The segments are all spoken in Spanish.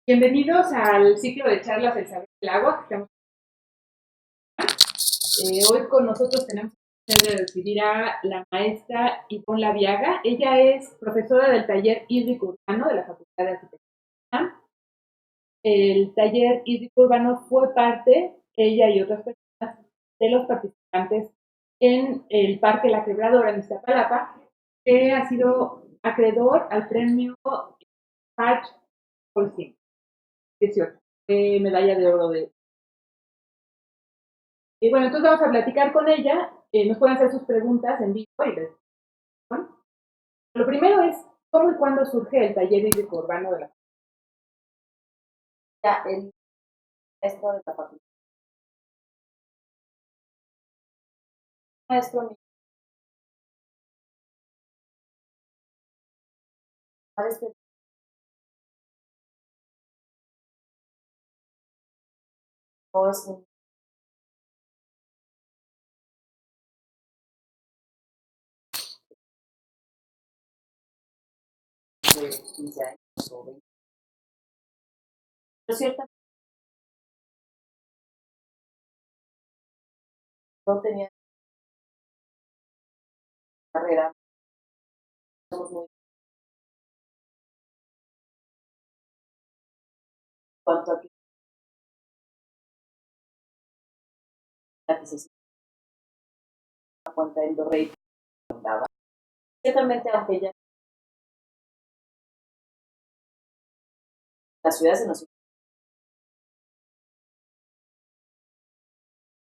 Bienvenidos al ciclo de charlas El Saber del Agua. Hoy con nosotros tenemos el placer de recibir a la maestra Ivonne Laviaga. Ella es profesora del taller hídrico urbano de la Facultad de Arquitectura. El taller hídrico urbano fue parte, ella y otras personas, de los participantes en el Parque La Quebradora en Iztapalapa, que ha sido acreedor al premio Park Holcim 18, medalla de oro de. Y bueno, entonces vamos a platicar con ella, nos pueden hacer sus preguntas en vivo y ¿no? Lo primero es, ¿cómo y cuándo surge el taller hídrico urbano de la Ya, el maestro de la facultad. Maestro, no es un de 15 años o 20. Pero ciertamente no tenía carrera, somos muy cuanto a que la que se cuenta en Dorrey contaba. Ciertamente, aunque ya la ciudad se nos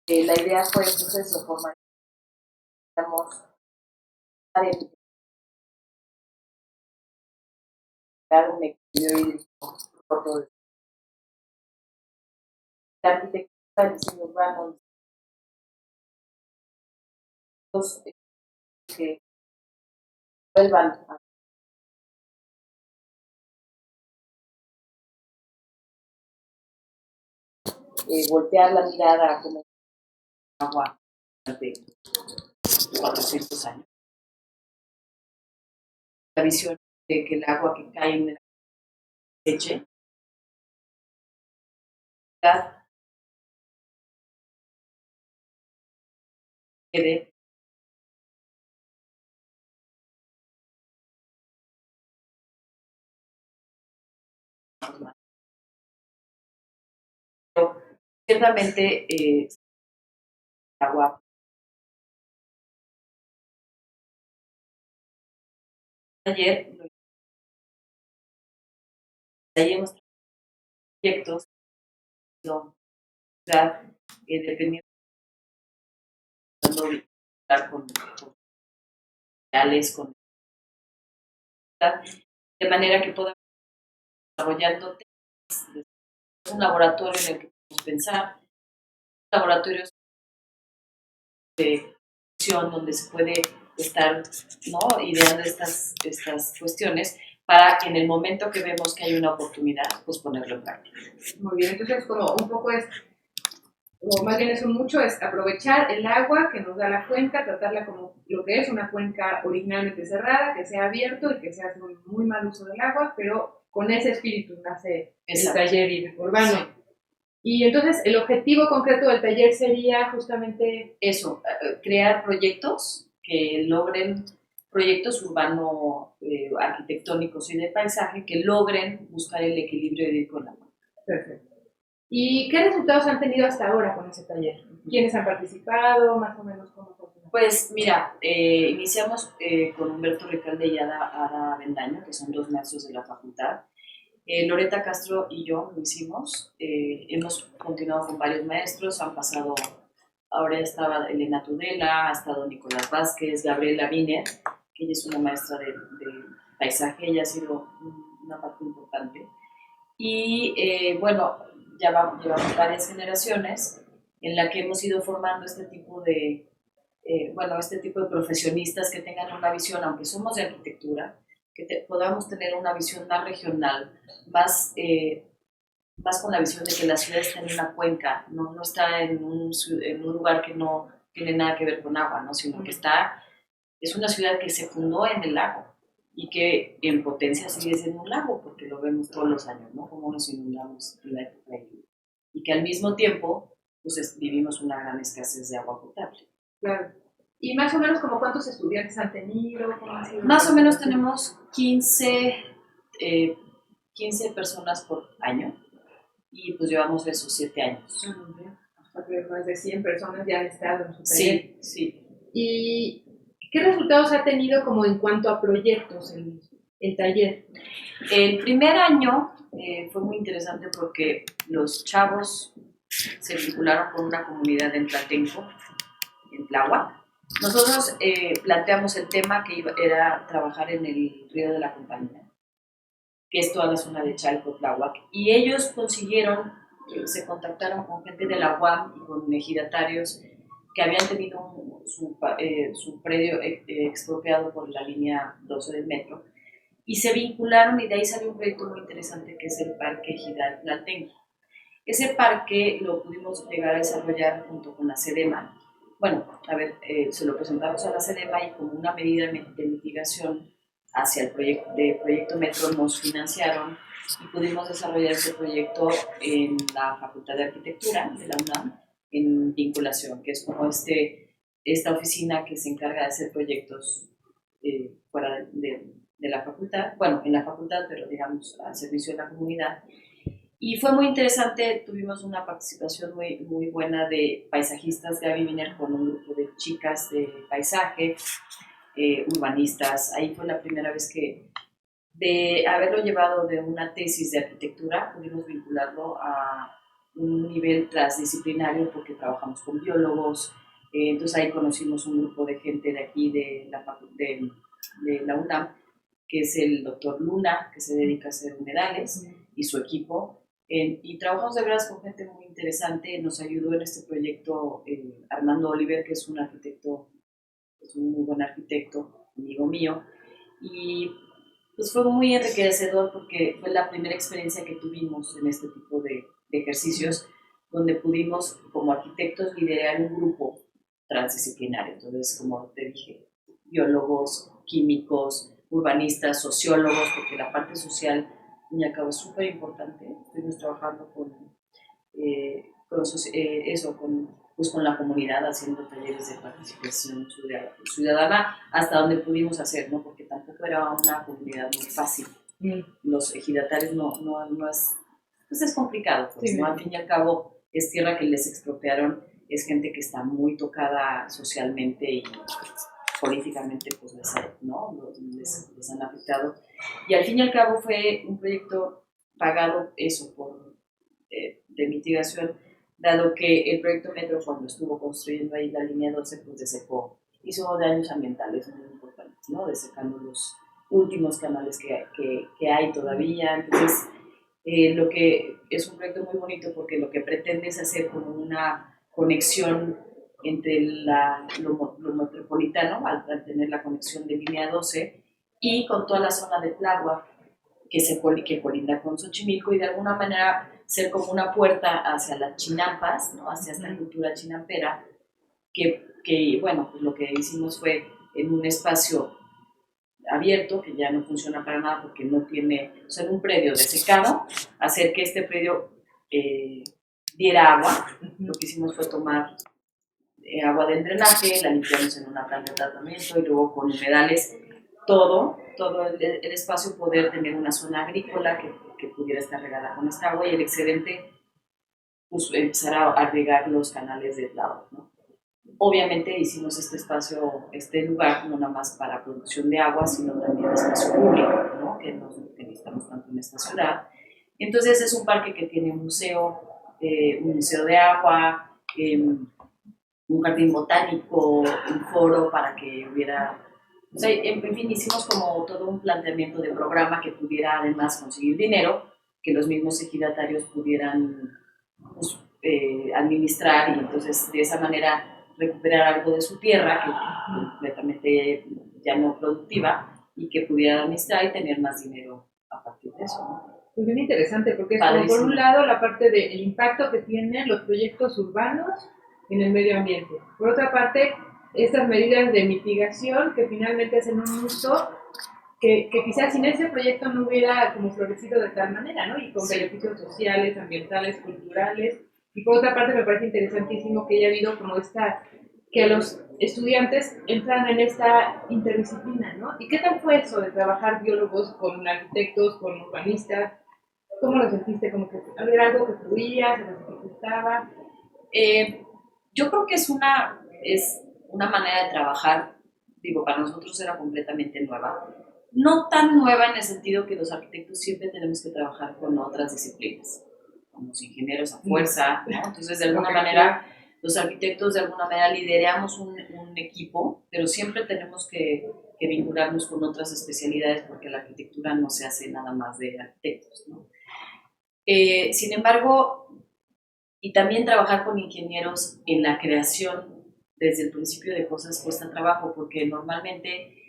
la idea fue entonces formar, digamos, un equilibrio hídrico por todo la arquitectura, el diseño urbano, los que vuelvan a voltear la mirada como agua de 400 años. La visión de que el agua que cae en el leche quede pero ciertamente agua ayer hemos proyectos no dependiendo de estar con reales con de manera que podamos desarrollando un laboratorio en el que podemos pensar laboratorios de función donde se puede estar ¿no? ideando estas cuestiones para que en el momento que vemos que hay una oportunidad, pues ponerlo en práctica. Muy bien, entonces como un poco es, o más bien eso mucho, es aprovechar el agua que nos da la cuenca, tratarla como lo que es una cuenca originalmente cerrada, que sea abierto y que se hace un muy mal uso del agua, pero con ese espíritu nace el taller hídrico urbano. Sí. Y entonces el objetivo concreto del taller sería justamente eso, crear proyectos que logren, proyectos urbanos, arquitectónicos y de paisaje que logren buscar el equilibrio hídrico en la cuenca. Perfecto. ¿Y qué resultados han tenido hasta ahora con ese taller? ¿Quiénes han participado? Más o menos cómo fue. Pues mira, iniciamos con Humberto Recalde y Ada Bendaño, que son dos maestros de la facultad. Loreta Castro y yo lo hicimos. Hemos continuado con varios maestros, han pasado, ahora estaba Elena Tudela, ha estado Nicolás Vázquez, Gabriela Wiener, que ella es una maestra de paisaje, ella ha sido una parte importante. Y bueno, ya llevamos varias generaciones en la que hemos ido formando este tipo de profesionistas que tengan una visión, aunque somos de arquitectura, que podamos tener una visión más regional, más con la visión de que la ciudad está en una cuenca, no está en un lugar que no tiene nada que ver con agua, ¿no? Sino que es una ciudad que se fundó en el lago. y que en potencia sigue siendo un lago, porque lo vemos todos los años, ¿no? Cómo nos inundamos en la época de lluvia. Y que al mismo tiempo, pues vivimos una gran escasez de agua potable. Claro. ¿Y más o menos como cuántos estudiantes han tenido? Más o menos tenemos 15 personas por año y pues llevamos esos 7 años. Más de 100 personas ya han estado en su taller. Sí. ¿Y qué resultados ha tenido como en cuanto a proyectos el taller? El primer año fue muy interesante porque los chavos se vincularon con una comunidad en Tlatenco, en Tláhuac. Nosotros planteamos el tema que era trabajar en el río de la Compañía, que es toda la zona de Chalco, Tláhuac, y ellos consiguieron, se contactaron con gente de la UAM y con ejidatarios que habían tenido su predio expropiado por la línea 12 del metro, y se vincularon y de ahí salió un proyecto muy interesante que es el Parque Ejidal Tlaltenco. Ese parque lo pudimos llegar a desarrollar junto con la SEDEMA. Bueno, a ver, se lo presentamos a la SEDEMA y como una medida de mitigación hacia el proyecto Metro nos financiaron y pudimos desarrollar ese proyecto en la Facultad de Arquitectura de la UNAM en vinculación, que es como esta oficina que se encarga de hacer proyectos fuera de la facultad, bueno, en la facultad, pero digamos al servicio de la comunidad. Y fue muy interesante, tuvimos una participación muy, muy buena de paisajistas, Gaby Miner con un grupo de chicas de paisaje, urbanistas. Ahí fue la primera vez que, de haberlo llevado de una tesis de arquitectura, pudimos vincularlo a un nivel transdisciplinario porque trabajamos con biólogos. Entonces ahí conocimos un grupo de gente de aquí, de la UNAM, que es el doctor Luna, que se dedica a hacer humedales, y su equipo. Y trabajamos de veras con gente muy interesante. Nos ayudó en este proyecto Armando Oliver, que es un arquitecto, es un muy buen arquitecto, amigo mío, y pues fue muy enriquecedor porque fue la primera experiencia que tuvimos en este tipo de ejercicios, donde pudimos como arquitectos liderar un grupo transdisciplinario. Entonces, como te dije, biólogos, químicos, urbanistas, sociólogos, porque la parte social me acabó súper importante. Estuvimos trabajando con la comunidad, haciendo talleres de participación ciudadana hasta donde pudimos hacer, ¿no? Porque tampoco era una comunidad muy fácil. Los ejidatarios no es, pues es complicado, pues, sí, ¿no? Al fin y al cabo es tierra que les expropiaron, es gente que está muy tocada socialmente y políticamente, pues ¿no? les han afectado. Y al fin y al cabo fue un proyecto pagado eso de mitigación, dado que el proyecto Metro, cuando estuvo construyendo ahí la línea 12, pues desecó, hizo daños ambientales muy importantes, ¿no? Desecando los últimos canales que hay todavía. Entonces, lo que es un proyecto muy bonito porque lo que pretende es hacer como una conexión entre lo metropolitano, al tener la conexión de línea 12, y con toda la zona de Tláhuac, que colinda con Xochimilco, y de alguna manera ser como una puerta hacia las chinampas, ¿no? Hacia esta cultura chinampera, que bueno, pues lo que hicimos fue en un espacio abierto, que ya no funciona para nada porque no tiene, o sea, en un predio desecado, hacer que este predio diera agua. Lo que hicimos fue tomar agua del drenaje, la limpiamos en una planta de tratamiento y luego con humedales todo el espacio, poder tener una zona agrícola que pudiera estar regada con esta agua y el excedente pues, empezar a regar los canales de lado, ¿no? Obviamente hicimos este lugar no nada más para producción de agua, sino también espacio público, ¿no? Que necesitamos tanto en esta ciudad. Entonces es un parque que tiene un museo de agua, un jardín botánico, un foro para que hubiera... O sea, en fin, hicimos como todo un planteamiento de programa que pudiera además conseguir dinero, que los mismos ejidatarios pudieran pues, administrar y entonces de esa manera recuperar algo de su tierra, que completamente ya no productiva, y que pudiera administrar y tener más dinero a partir de eso, ¿no? Pues bien interesante, porque es como por un lado la parte del impacto que tienen los proyectos urbanos en el medio ambiente. Por otra parte, estas medidas de mitigación que finalmente hacen un uso que quizás sin ese proyecto no hubiera como florecido de tal manera, ¿no? Y con beneficios sociales, ambientales, culturales. Y por otra parte me parece interesantísimo que haya habido como que los estudiantes entran en esta interdisciplina, ¿no? ¿Y qué tal fue eso de trabajar biólogos con arquitectos, con urbanistas? ¿Cómo lo sentiste? ¿Como que había algo que fluía, se les dificultaba? Yo creo que es una manera de trabajar, digo, para nosotros era completamente nueva. No tan nueva en el sentido que los arquitectos siempre tenemos que trabajar con otras disciplinas, con los ingenieros a fuerza, ¿no? Entonces, de alguna manera, los arquitectos de alguna manera lideramos un equipo, pero siempre tenemos que vincularnos con otras especialidades porque la arquitectura no se hace nada más de arquitectos, ¿no? Sin embargo, y también trabajar con ingenieros en la creación desde el principio de cosas cuesta trabajo, porque normalmente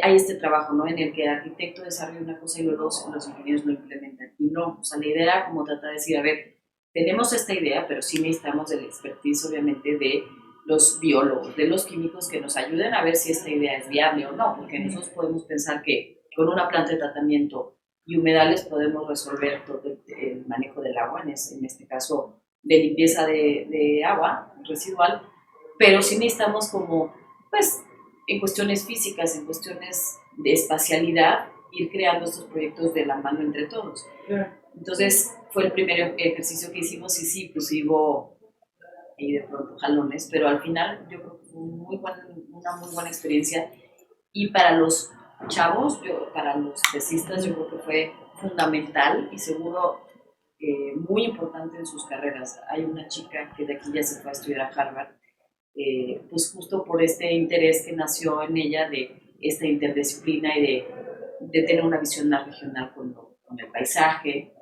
hay este trabajo, ¿no? En el que el arquitecto desarrolla una cosa y luego los ingenieros lo implementan. Y no, o sea, la idea era como tratar de decir, a ver, tenemos esta idea, pero sí necesitamos el expertise, obviamente, de los biólogos, de los químicos que nos ayuden a ver si esta idea es viable o no, porque nosotros podemos pensar que con una planta de tratamiento y humedales podemos resolver todo el manejo del agua, en este caso de limpieza de agua residual, pero sí necesitamos como, pues, en cuestiones físicas, en cuestiones de espacialidad, ir creando estos proyectos de la mano entre todos. Entonces, fue el primer ejercicio que hicimos y sí, pues hubo ahí de pronto jalones, pero al final yo creo que fue una muy buena experiencia y para los chavos, para los tesistas, yo creo que fue fundamental y seguro muy importante en sus carreras. Hay una chica que de aquí ya se fue a estudiar a Harvard, pues justo por este interés que nació en ella de esta interdisciplina y de tener una visión más regional con el paisaje.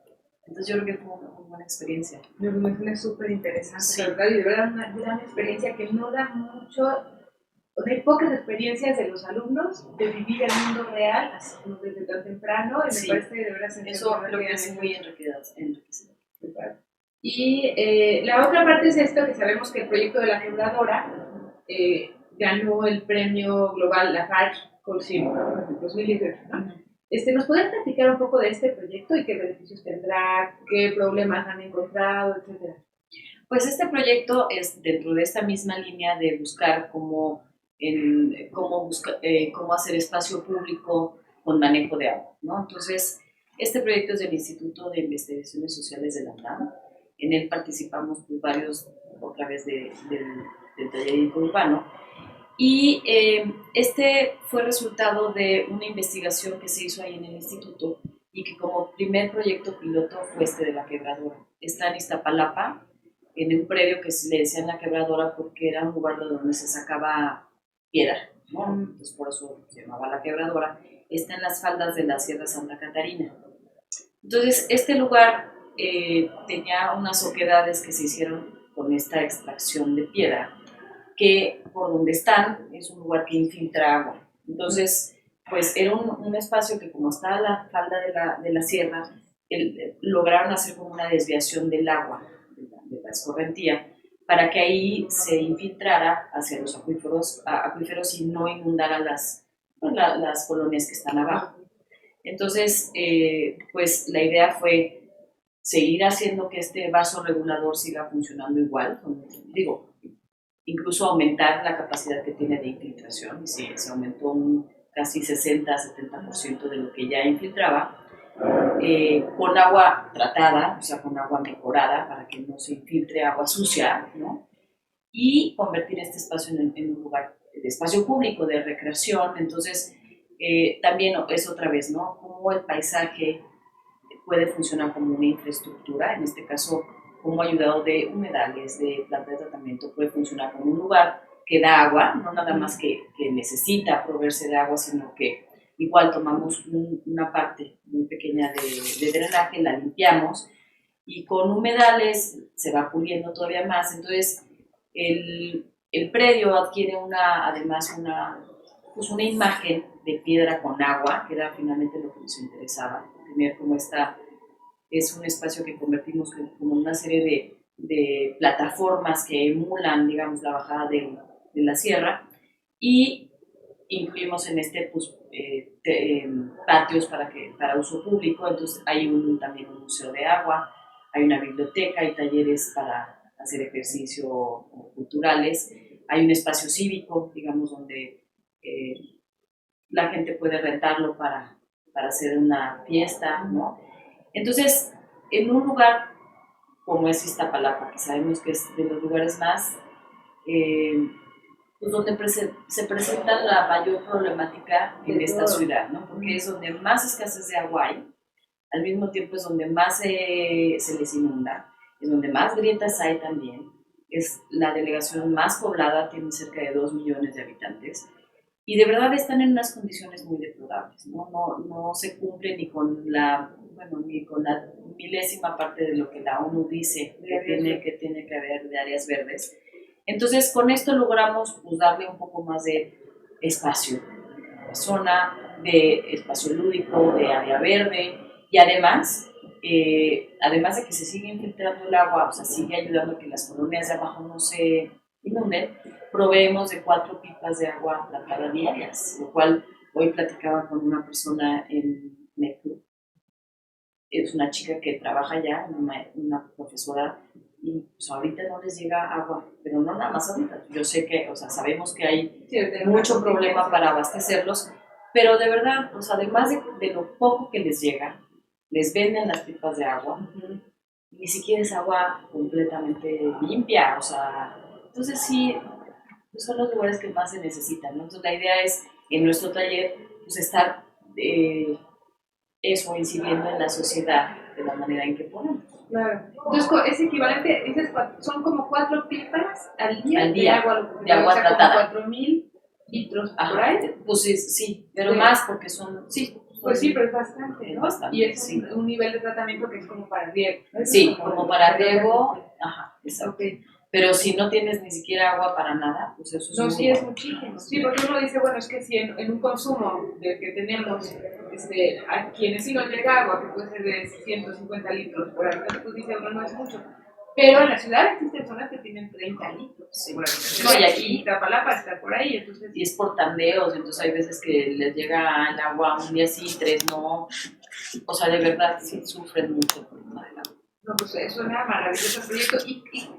Entonces yo creo que fue una muy buena experiencia. Me imagino súper interesante, sí. La verdad, y de verdad una gran experiencia que no da mucho, o sea, hay pocas experiencias de los alumnos de vivir el mundo real, así como desde tan temprano, y me parece de verdad eso creo que es muy enriquecedor. Y la otra parte es esto, que sabemos que el proyecto de la quebradora ganó el premio global Lafarge Colsim en 2018, ¿no? ¿Nos pueden platicar un poco de este proyecto y qué beneficios tendrá, qué problemas han encontrado, etcétera? Pues este proyecto es dentro de esta misma línea de buscar cómo hacer espacio público con manejo de agua, ¿no? Entonces, este proyecto es del Instituto de Investigaciones Sociales de la UNAM. En él participamos pues, varios, otra vez, del taller urbano. Y este fue resultado de una investigación que se hizo ahí en el instituto y que como primer proyecto piloto fue este de la quebradora. Está en Iztapalapa, en un predio que se le decía la quebradora porque era un lugar donde se sacaba piedra, ¿no? Entonces por eso se llamaba la quebradora. Está en las faldas de la Sierra Santa Catarina. Entonces este lugar tenía unas oquedades que se hicieron con esta extracción de piedra, que por donde están es un lugar que infiltra agua. Entonces, pues era un espacio que como está a la falda de la sierra, lograron hacer como una desviación del agua, de la escorrentía, para que ahí se infiltrara hacia los acuíferos y no inundara las colonias que están abajo. Entonces, pues la idea fue seguir haciendo que este vaso regulador siga funcionando igual, digo, incluso aumentar la capacidad que tiene de infiltración, y se aumentó un casi 60-70% de lo que ya infiltraba, con agua tratada, o sea, con agua mejorada para que no se infiltre agua sucia, ¿no? Y convertir este espacio en un lugar de espacio público, de recreación. Entonces, también es otra vez, ¿no? Cómo el paisaje puede funcionar como una infraestructura, en este caso, como ayudado de humedales, de plantas de tratamiento, puede funcionar como un lugar que da agua, no nada más que necesita proveerse de agua, sino que igual tomamos una parte muy pequeña de drenaje, la limpiamos y con humedales se va puliendo todavía más. Entonces, el predio adquiere además pues una imagen de piedra con agua, que era finalmente lo que nos interesaba, tener como es un espacio que convertimos como una serie de plataformas que emulan, digamos, la bajada de la sierra, y incluimos en este pues, patios para uso público, entonces hay también un museo de agua, hay una biblioteca, hay talleres para hacer ejercicio culturales, hay un espacio cívico, digamos, donde la gente puede rentarlo para hacer una fiesta, ¿no? Entonces, en un lugar como es Iztapalapa, que sabemos que es de los lugares más, pues donde se presenta la mayor problemática en esta ciudad, ¿no? Porque es donde más escasez de agua hay, al mismo tiempo es donde más se les inunda, es donde más grietas hay también, es la delegación más poblada, tiene cerca de 2 millones de habitantes, y de verdad están en unas condiciones muy deplorables, ¿no? No se cumple ni con la milésima parte de lo que la ONU dice que tiene que haber de áreas verdes. Entonces, con esto logramos pues, darle un poco más de espacio, zona de espacio lúdico, de área verde, y además de que se sigue infiltrando el agua, o sea, sigue ayudando a que las colonias de abajo no se inunden, proveemos de 4 pipas de agua tratada diarias, lo cual hoy platicaba con una persona en México, es una chica que trabaja ya, una profesora, y pues ahorita no les llega agua, pero no nada más ahorita, yo sé que, o sea, sabemos que hay mucho problema para abastecerlos, pero de verdad, pues además de lo poco que les llega, les venden las pipas de agua, ni siquiera es agua completamente limpia, o sea, entonces sí, pues son los lugares que más se necesitan, ¿no? Entonces la idea es, en nuestro taller, pues estar eso, incidiendo en la sociedad de la manera en que podemos. Claro. Entonces es equivalente, dices, son como 4 pipas al día, de agua tratada. 4,000 litros por ahí. Pues sí, pero sí. Más porque son... Sí, pues sí, pero es bastante, ¿no? Bastante, y es un nivel de tratamiento que es como para riego. Sí, como para riego, ajá, exacto. Okay. Pero si no tienes ni siquiera agua para nada, pues eso es sí, es muchísimo. Sí, porque uno dice, bueno, es que si en un consumo del que tenemos, a quienes sí nos llega agua, que puede ser de 150 litros por habitante, pues dice, bueno, no es mucho. Pero en la ciudad existen zonas que tienen 30 litros. Sí. No, y aquí Iztapalapa está por ahí. Entonces, y es por tandeos, entonces hay veces que les llega el agua un día sí, 3 no. O sea, de verdad sí sufren mucho por el agua. No, pues es una maravilloso proyecto.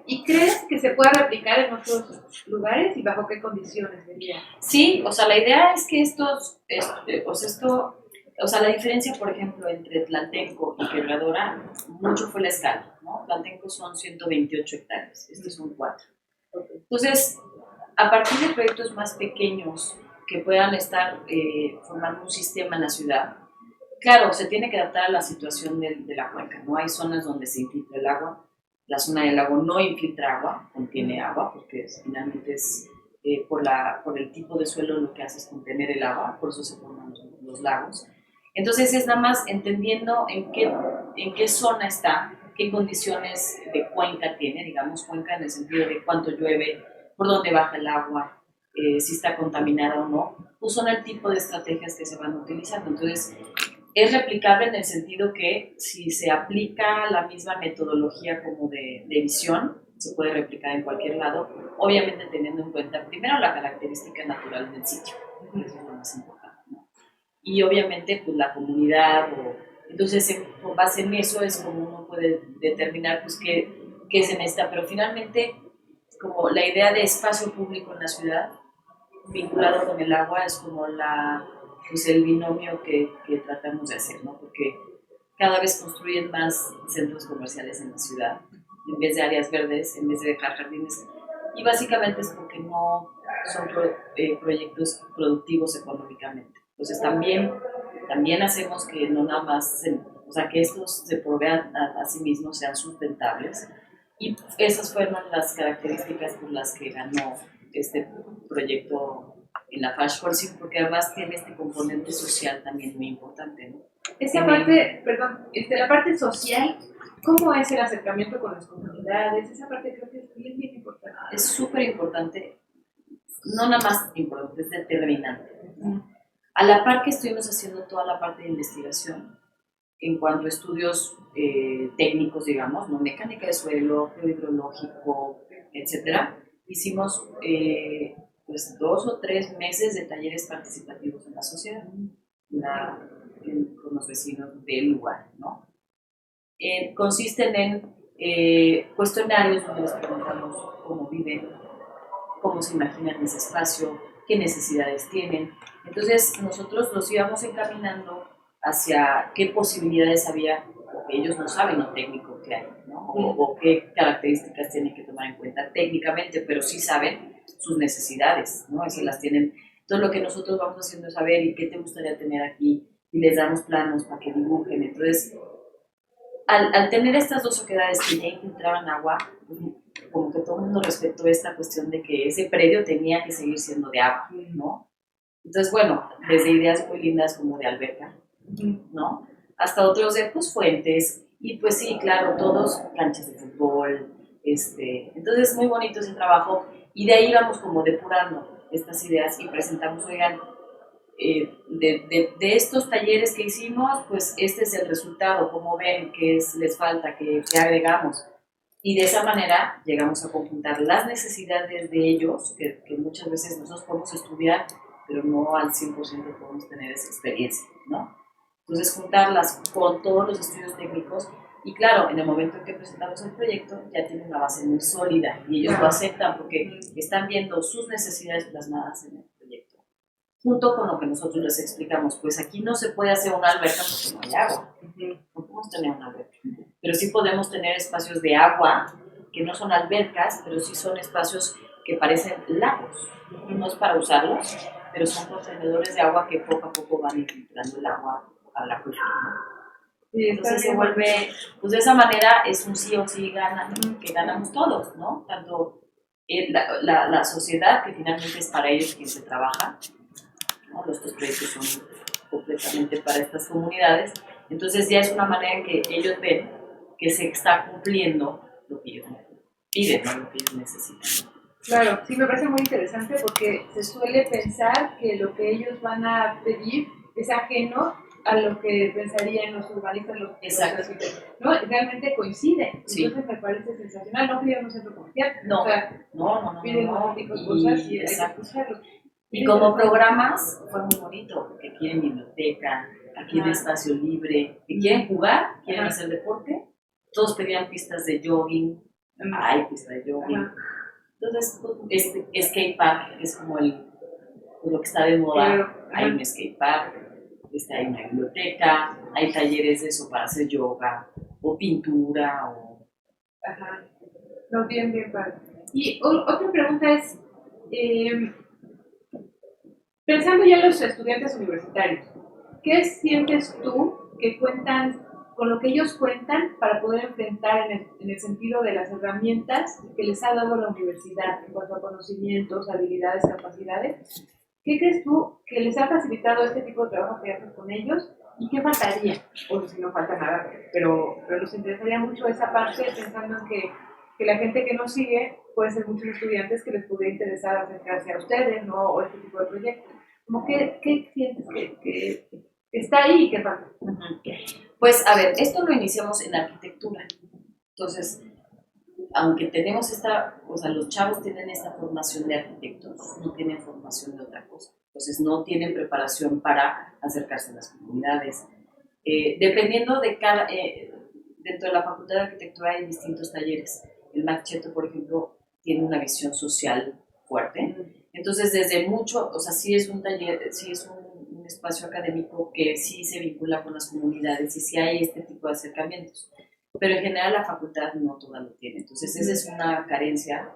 ¿Y crees que se pueda replicar en otros lugares y bajo qué condiciones sería? Sí, o sea, la idea es que la diferencia, por ejemplo, entre Tlaltenco y Quebradora, mucho fue la escala, ¿no? Tlaltenco son 128 hectáreas, estos son 4. Entonces, a partir de proyectos más pequeños que puedan estar formando un sistema en la ciudad, claro, se tiene que adaptar a la situación de la cuenca, ¿no? Hay zonas donde se infiltra el agua, la zona del lago no infiltra agua, contiene agua, porque finalmente es por el tipo de suelo lo que hace es contener el agua, por eso se forman los lagos. Entonces es nada más entendiendo en qué zona está, qué condiciones de cuenca tiene, digamos cuenca en el sentido de cuánto llueve, por dónde baja el agua, si está contaminada o no, pues son el tipo de estrategias que se van utilizando. Entonces es replicable en el sentido que si se aplica la misma metodología como de visión, se puede replicar en cualquier lado, obviamente teniendo en cuenta primero la característica natural del sitio, eso es lo más importante, ¿no? Y obviamente pues la comunidad, entonces con base en eso es como uno puede determinar pues qué se necesita, pero finalmente como la idea de espacio público en la ciudad vinculado con el agua es como el binomio que tratamos de hacer, ¿no? Porque cada vez construyen más centros comerciales en la ciudad, en vez de áreas verdes, en vez de dejar jardines. Y básicamente es porque no son proyectos productivos económicamente. Entonces también hacemos que no nada más, que estos se provean a sí mismos, sean sustentables. Y esas fueron las características por las que ganó este proyecto en la Flash Forcing, porque además tiene este componente social también muy importante, ¿no? Esa parte, la parte social, ¿cómo es el acercamiento con las comunidades? Esa parte creo que es bien importante. Es súper importante, no nada más importante, es determinante. A la par que estuvimos haciendo toda la parte de investigación, en cuanto a estudios técnicos, digamos, ¿no? Mecánica de suelo, geohidrológico, etcétera, hicimos pues 2 o 3 meses de talleres participativos en la sociedad, con los vecinos del lugar, ¿no? Consisten en cuestionarios donde les preguntamos cómo viven, cómo se imaginan ese espacio, qué necesidades tienen. Entonces nosotros los íbamos encaminando hacia qué posibilidades había, o que ellos no saben lo técnico que hay, ¿no? O qué características tienen que tomar en cuenta técnicamente, pero sí saben sus necesidades, ¿no? Esas las tienen. Entonces lo que nosotros vamos haciendo es saber, ¿y qué te gustaría tener aquí? Y les damos planos para que dibujen. Entonces, al tener estas dos oquedades que ya infiltraban agua, pues, como que todo el mundo respetó esta cuestión de que ese predio tenía que seguir siendo de agua, ¿no? Entonces, bueno, desde ideas muy lindas como de alberca, ¿no? Hasta otros de pues, fuentes, y pues sí, claro, todos canchas de fútbol, entonces muy bonito ese trabajo, y de ahí vamos como depurando estas ideas y presentamos, oigan, de estos talleres que hicimos, pues este es el resultado, como ven, les falta, que agregamos. Y de esa manera llegamos a conjuntar las necesidades de ellos, que muchas veces nosotros podemos estudiar, pero no al 100% podemos tener esa experiencia, ¿no? Entonces juntarlas con todos los estudios técnicos y claro, en el momento en que presentamos el proyecto ya tiene una base muy sólida y ellos lo aceptan porque están viendo sus necesidades plasmadas en el proyecto. Junto con lo que nosotros les explicamos, pues aquí no se puede hacer una alberca porque no hay agua, no podemos tener una alberca, pero sí podemos tener espacios de agua que no son albercas, pero sí son espacios que parecen lagos, no es para usarlos, pero son contenedores de agua que poco a poco van infiltrando el agua a la cultura, ¿no? Sí, entonces se vuelve, pues de esa manera es un sí o sí que ganamos todos, ¿no? Tanto la sociedad, que finalmente es para ellos quien se trabaja, ¿no? Estos proyectos son completamente para estas comunidades, entonces ya es una manera en que ellos ven que se está cumpliendo lo que ellos piden, ¿no? Lo que ellos necesitan. Claro, sí, me parece muy interesante porque se suele pensar que lo que ellos van a pedir es ajeno a lo que pensarían los urbanistas, ¿no? Realmente coincide. Sí. Entonces me parece sensacional. No piden un centro comercial. No, o sea, no. Piden otro tipo de cosas y hay que escucharlos. Y como programas fue muy bonito, porque quieren biblioteca, aquí hay espacio libre, que quieren jugar, quieren hacer deporte, todos pedían pistas de jogging, hay pista de jogging. Entonces, skate park es como lo que está de moda, hay un skate park, hay una biblioteca, hay talleres de eso para hacer yoga, o pintura, o... Ajá, no, bien, padre. Y otra pregunta es, pensando ya en los estudiantes universitarios, ¿qué sientes tú que cuentan, con lo que ellos cuentan para poder enfrentar en el sentido de las herramientas que les ha dado la universidad en cuanto a conocimientos, habilidades, capacidades? ¿Qué crees tú que les ha facilitado este tipo de trabajo que haces con ellos? ¿Y qué faltaría? O si no falta nada, pero nos interesaría mucho esa parte, pensando en que la gente que nos sigue puede ser muchos estudiantes que les podría interesar acercarse a ustedes, ¿no? O este tipo de proyectos. ¿Cómo qué sientes que está ahí y qué falta? Pues a ver, esto lo iniciamos en arquitectura. Entonces, aunque tenemos los chavos tienen esta formación de arquitectos, no tienen formación de otra cosa. Entonces, no tienen preparación para acercarse a las comunidades. Dependiendo de dentro de la Facultad de Arquitectura hay distintos talleres. El Cheto, por ejemplo, tiene una visión social fuerte. Entonces, desde mucho, sí es un taller, sí es un espacio académico que sí se vincula con las comunidades y sí hay este tipo de acercamientos. Pero en general la facultad no toda lo tiene. Entonces, esa es una carencia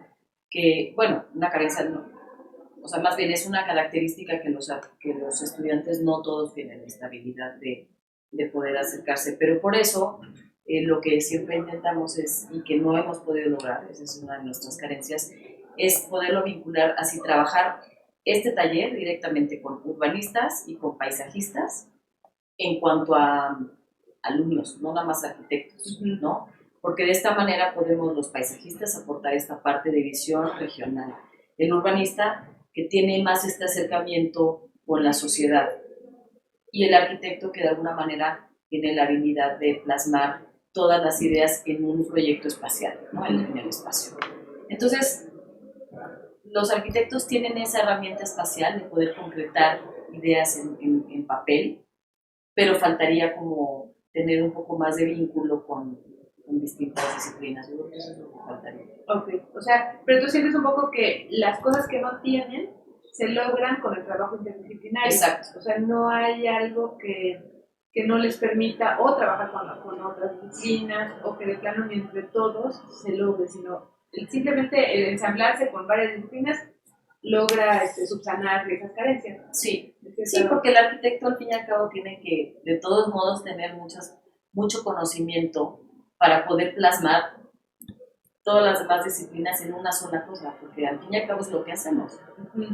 una carencia no, más bien es una característica que los estudiantes no todos tienen esta habilidad de poder acercarse. Pero por eso, lo que siempre intentamos y que no hemos podido lograr, esa es una de nuestras carencias, es poderlo vincular, así trabajar este taller directamente con urbanistas y con paisajistas en cuanto a alumnos, no nada más arquitectos, ¿no? Porque de esta manera podemos los paisajistas aportar esta parte de visión regional. El urbanista que tiene más este acercamiento con la sociedad y el arquitecto que de alguna manera tiene la habilidad de plasmar todas las ideas en un proyecto espacial, ¿no? En el espacio. Entonces, los arquitectos tienen esa herramienta espacial de poder concretar ideas en papel, pero faltaría como tener un poco más de vínculo con distintas disciplinas. Yo creo que eso es lo que faltaría. Ok, o sea, pero tú sientes un poco que las cosas que no tienen se logran con el trabajo interdisciplinario. Exacto. O sea, no hay algo que no les permita o trabajar con otras disciplinas o que de plano ni entre todos se logre, sino simplemente el ensamblarse con varias disciplinas logra subsanar esas carencias. Sí, sí, porque el arquitecto al fin y al cabo tiene que de todos modos tener mucho conocimiento para poder plasmar todas las demás disciplinas en una sola cosa, porque al fin y al cabo es lo que hacemos.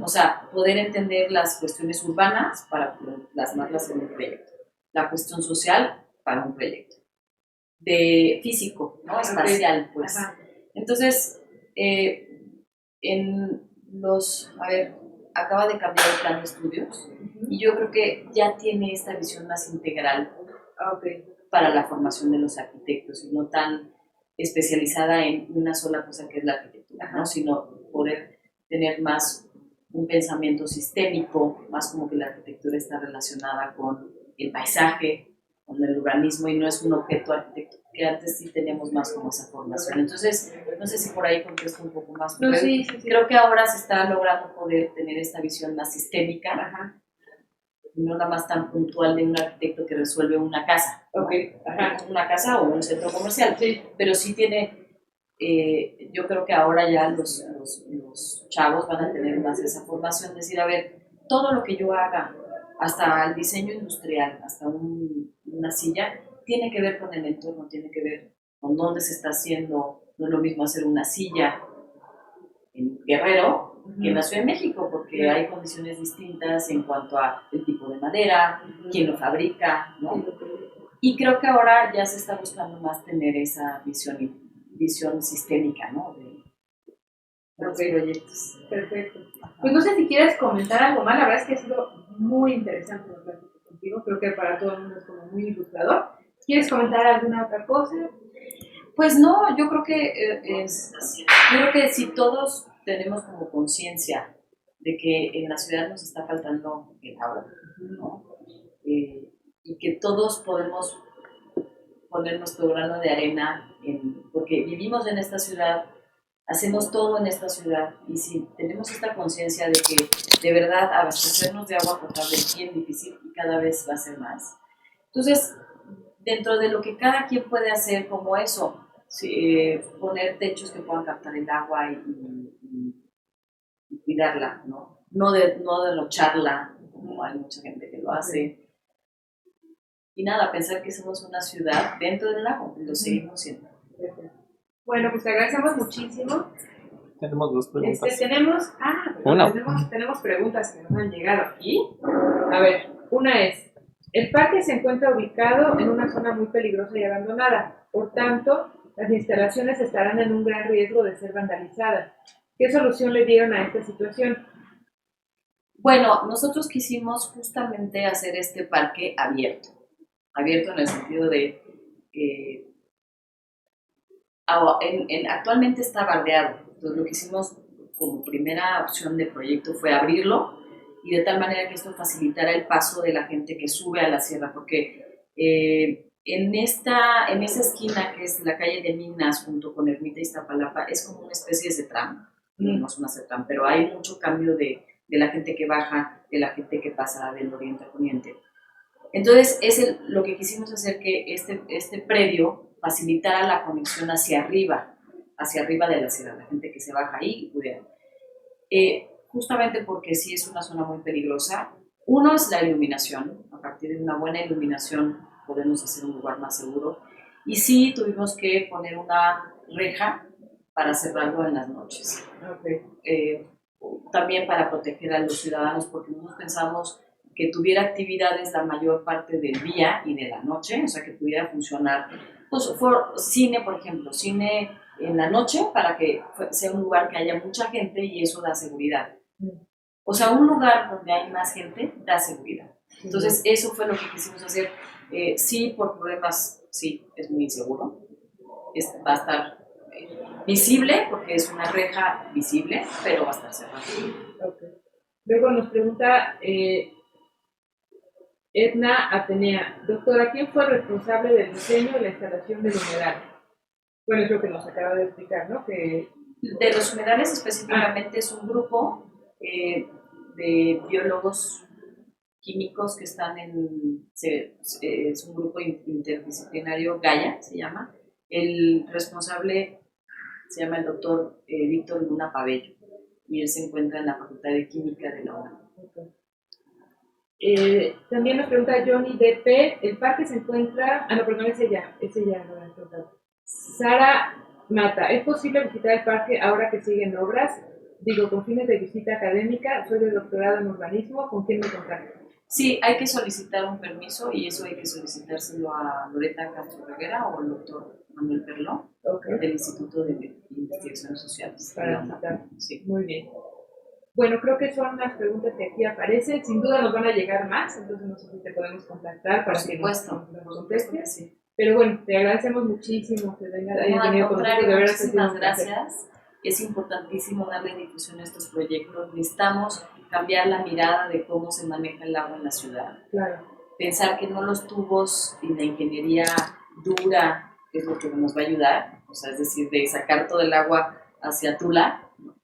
O sea, poder entender las cuestiones urbanas para plasmarlas en un proyecto, la cuestión social para un proyecto, de físico, ¿no? Espacial, pues. Ajá. Entonces, acaba de cambiar el plan de estudios y yo creo que ya tiene esta visión más integral para la formación de los arquitectos y no tan especializada en una sola cosa que es la arquitectura, ¿no? Sino poder tener más un pensamiento sistémico, más como que la arquitectura está relacionada con el paisaje, con el urbanismo y no es un objeto arquitectónico, que antes sí teníamos más como esa formación. Entonces, no sé si por ahí contesto un poco más, pero sí. Creo que ahora se está logrando poder tener esta visión más sistémica. Ajá. No nada más tan puntual de un arquitecto que resuelve una casa, una casa o un centro comercial, sí. Pero sí tiene, yo creo que ahora ya los chavos van a tener más esa formación, decir, a ver, todo lo que yo haga, hasta el diseño industrial, hasta una silla, tiene que ver con el entorno, tiene que ver con dónde se está haciendo. No es lo mismo hacer una silla en Guerrero que en la Ciudad de México, porque hay condiciones distintas en cuanto a el tipo de madera, quién lo fabrica, ¿no? Y creo que ahora ya se está buscando más tener esa visión sistémica, ¿no? De los proyectos. Perfecto. Pues no sé si quieres comentar algo más, la verdad es que ha sido muy interesante la plática contigo, creo que para todo el mundo es como muy ilustrador. ¿Quieres comentar alguna otra cosa? Pues no, yo creo que si todos tenemos como conciencia de que en la ciudad nos está faltando el agua, ¿no? Y que todos podemos poner nuestro grano de arena, porque vivimos en esta ciudad, hacemos todo en esta ciudad, y si tenemos esta conciencia de que de verdad abastecernos de agua potable es bien difícil y cada vez va a ser más. Entonces, dentro de lo que cada quien puede hacer como eso, poner techos que puedan captar el agua y cuidarla, ¿no? No derrocharla, como hay mucha gente que lo hace. Y nada, pensar que somos una ciudad dentro del lago, y lo seguimos siendo. Bueno, pues te agradecemos muchísimo. Tenemos dos preguntas. Tenemos preguntas que nos han llegado aquí. A ver, una es, el parque se encuentra ubicado en una zona muy peligrosa y abandonada, por tanto, las instalaciones estarán en un gran riesgo de ser vandalizadas. ¿Qué solución le dieron a esta situación? Bueno, nosotros quisimos justamente hacer este parque abierto en el sentido de actualmente está bardeado. Entonces lo que hicimos como primera opción de proyecto fue abrirlo y de tal manera que esto facilitara el paso de la gente que sube a la sierra, porque en esa esquina que es la calle de Minas junto con Ermita y Iztapalapa es como una especie de tram, no es una tram, pero hay mucho cambio de la gente que baja, de la gente que pasa del oriente al poniente. Entonces lo que quisimos hacer que este predio facilitara la conexión hacia arriba de la ciudad, la gente que se baja ahí y pudiera. Justamente porque sí es una zona muy peligrosa. Uno es la iluminación, a partir de una buena iluminación podemos hacer un lugar más seguro. Y sí tuvimos que poner una reja para cerrarlo en las noches. También para proteger a los ciudadanos, porque nosotros pensamos que tuviera actividades la mayor parte del día y de la noche, o sea, que pudiera funcionar, pues, cine, por ejemplo, cine en la noche para que sea un lugar que haya mucha gente y eso da seguridad. O sea, un lugar donde hay más gente da seguridad. Entonces, eso fue lo que quisimos hacer. Sí, por problemas, sí, es muy inseguro. Va a estar visible, porque es una reja visible, pero va a estar cerrada. Okay. Luego nos pregunta Edna Atenea, doctora, ¿quién fue el responsable del diseño y la instalación del humedal? Bueno, es lo que nos acaba de explicar, ¿no? Que... De los humedales específicamente es un grupo de biólogos químicos que están es un grupo interdisciplinario, Gaia se llama. El responsable se llama el doctor Víctor Luna Pabello y él se encuentra en la Facultad de Química de la UNAM. Okay. También nos pregunta Johnny DP, el parque se encuentra... Ah, no, perdón, ese ya no lo he preguntado. Sara Mata, ¿es posible visitar el parque ahora que siguen obras? Digo, con fines de visita académica, soy de doctorado en urbanismo, ¿con quién me contacto? Sí, hay que solicitar un permiso y eso hay que solicitárselo a Loreta Castro Reguera o al doctor Manuel Perló, del Instituto de Investigaciones Sociales. Para visitar. Sí. Muy bien. Bueno, creo que son las preguntas que aquí aparecen. Sin duda nos van a llegar más, entonces no sé si te podemos contactar para que nos contestes. Sí. Pero bueno, te agradecemos muchísimo que hayas venido con nosotros. Muchísimas gracias. Es importantísimo darle difusión a estos proyectos. Necesitamos cambiar la mirada de cómo se maneja el agua en la ciudad. Claro. Pensar que no los tubos y la ingeniería dura es lo que nos va a ayudar, o sea, es decir, de sacar todo el agua hacia Tula. Lo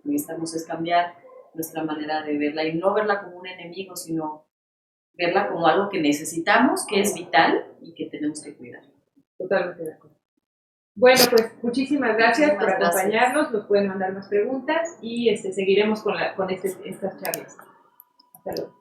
que necesitamos es cambiar nuestra manera de verla y no verla como un enemigo, sino verla como algo que necesitamos, que es vital y que tenemos que cuidar. Totalmente de acuerdo. Bueno, pues muchísimas gracias por acompañarnos. Nos pueden mandar más preguntas y seguiremos con estas charlas. Hasta luego.